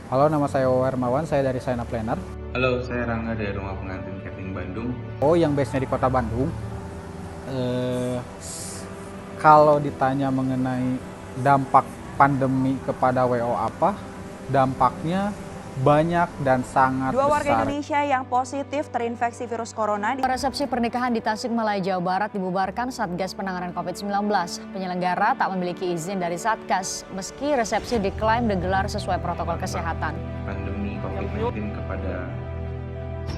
Halo, nama saya Wawan Hermawan, saya dari Saina Planner. Halo, saya Rangga dari Rumah Pengantin Catering Bandung. Oh, yang base-nya di Kota Bandung. Eh, Kalau ditanya mengenai dampak pandemi kepada WO apa, dampaknya banyak dan sangat Dua warga besar. Indonesia yang positif terinfeksi virus corona di Resepsi pernikahan di Tasikmalaya, Jawa Barat dibubarkan Satgas Penanganan COVID-19. Penyelenggara tak memiliki izin dari Satgas, meski resepsi diklaim digelar sesuai protokol kesehatan. Pandemi COVID-19 kepada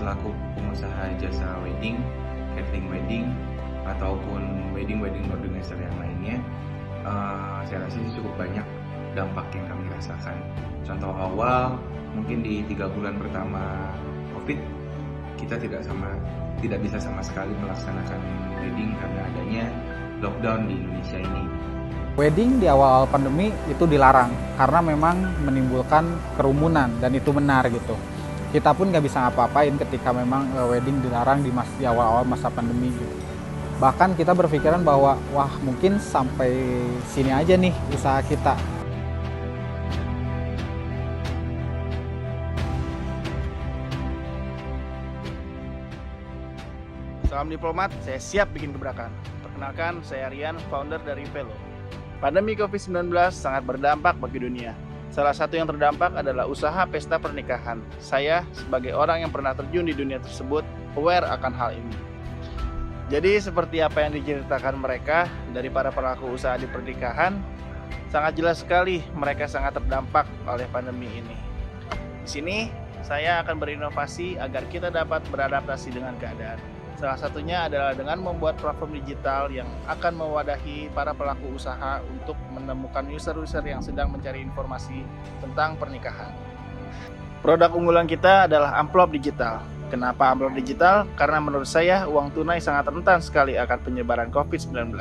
selaku pengusaha jasa wedding, catering wedding, ataupun wedding organizer yang lainnya, saya rasa sih cukup banyak dampak yang kami rasakan. Contoh awal, mungkin di 3 bulan pertama COVID, kita tidak bisa sama sekali melaksanakan wedding karena adanya lockdown di Indonesia ini. Wedding di awal pandemi itu dilarang karena memang menimbulkan kerumunan dan itu benar gitu. Kita pun nggak bisa ngapa-ngapain ketika memang wedding dilarang di awal-awal masa pandemi gitu. Bahkan kita berpikiran bahwa wah mungkin sampai sini aja nih usaha kita. Salam diplomat, saya siap bikin gebrakan. Perkenalkan, saya Rian, founder dari Velo. Pandemi COVID-19 sangat berdampak bagi dunia. Salah satu yang terdampak adalah usaha pesta pernikahan. Saya, sebagai orang yang pernah terjun di dunia tersebut, aware akan hal ini. Jadi, seperti apa yang diceritakan mereka dari para pelaku usaha di pernikahan, sangat jelas sekali mereka sangat terdampak oleh pandemi ini. Di sini, saya akan berinovasi agar kita dapat beradaptasi dengan keadaan. Salah satunya adalah dengan membuat platform digital yang akan mewadahi para pelaku usaha untuk menemukan user-user yang sedang mencari informasi tentang pernikahan. Produk unggulan kita adalah amplop digital. Kenapa amplop digital? Karena menurut saya uang tunai sangat rentan sekali akan penyebaran COVID-19.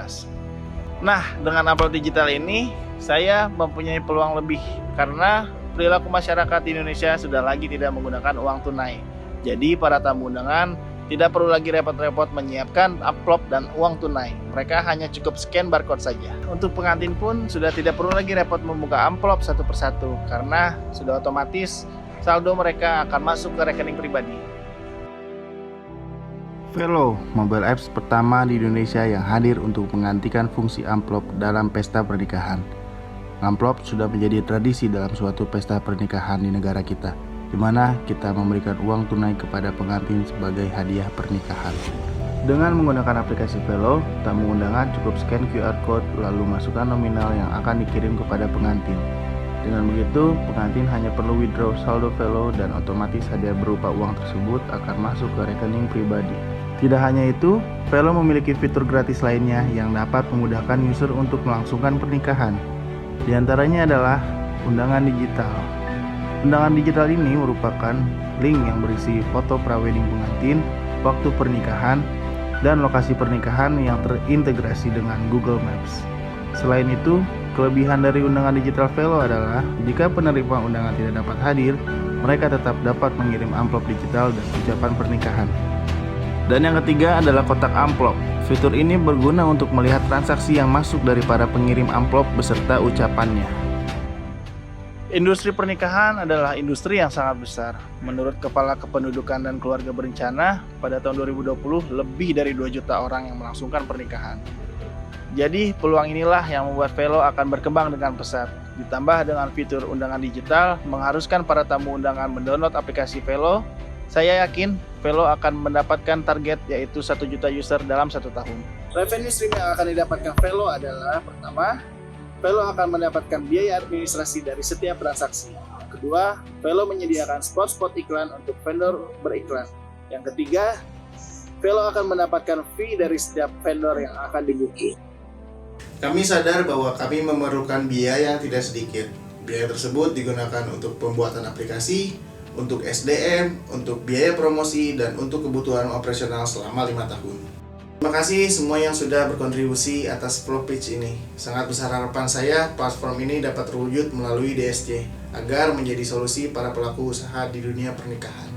Nah, dengan amplop digital ini, saya mempunyai peluang lebih karena perilaku masyarakat di Indonesia sudah lagi tidak menggunakan uang tunai. Jadi para tamu undangan tidak perlu lagi repot-repot menyiapkan amplop dan uang tunai. Mereka hanya cukup scan barcode saja. Untuk pengantin pun sudah tidak perlu lagi repot membuka amplop satu persatu karena sudah otomatis saldo mereka akan masuk ke rekening pribadi. Velo, mobile apps pertama di Indonesia yang hadir untuk menggantikan fungsi amplop dalam pesta pernikahan. Amplop sudah menjadi tradisi dalam suatu pesta pernikahan di negara kita, di mana kita memberikan uang tunai kepada pengantin sebagai hadiah pernikahan. Dengan menggunakan aplikasi Velo, tamu undangan cukup scan QR Code lalu masukkan nominal yang akan dikirim kepada pengantin. Dengan begitu, pengantin hanya perlu withdraw saldo Velo dan otomatis hadiah berupa uang tersebut akan masuk ke rekening pribadi. Tidak hanya itu, Velo memiliki fitur gratis lainnya yang dapat memudahkan user untuk melangsungkan pernikahan. Di antaranya adalah undangan digital. Undangan digital ini merupakan link yang berisi foto prawedding pengantin, waktu pernikahan, dan lokasi pernikahan yang terintegrasi dengan Google Maps. Selain itu, kelebihan dari undangan digital Velo adalah jika penerima undangan tidak dapat hadir, mereka tetap dapat mengirim amplop digital dan ucapan pernikahan. Dan yang ketiga adalah kotak amplop. Fitur ini berguna untuk melihat transaksi yang masuk dari para pengirim amplop beserta ucapannya. Industri pernikahan adalah industri yang sangat besar. Menurut Kepala Kependudukan dan Keluarga Berencana, pada tahun 2020 lebih dari 2 juta orang yang melangsungkan pernikahan. Jadi peluang inilah yang membuat Velo akan berkembang dengan pesat. Ditambah dengan fitur undangan digital, mengharuskan para tamu undangan mendownload aplikasi Velo. Saya yakin Velo akan mendapatkan target yaitu 1 juta user dalam 1 tahun. Revenue stream yang akan didapatkan Velo adalah pertama, Velo akan mendapatkan biaya administrasi dari setiap transaksi. Kedua, Velo menyediakan spot-spot iklan untuk vendor beriklan. Yang ketiga, Velo akan mendapatkan fee dari setiap vendor yang akan di-booking. Kami sadar bahwa kami memerlukan biaya yang tidak sedikit. Biaya tersebut digunakan untuk pembuatan aplikasi, untuk SDM, untuk biaya promosi, dan untuk kebutuhan operasional selama 5 tahun. Terima kasih semua yang sudah berkontribusi atas Flow Pitch ini. Sangat besar harapan saya platform ini dapat terwujud melalui DSC agar menjadi solusi para pelaku usaha di dunia pernikahan.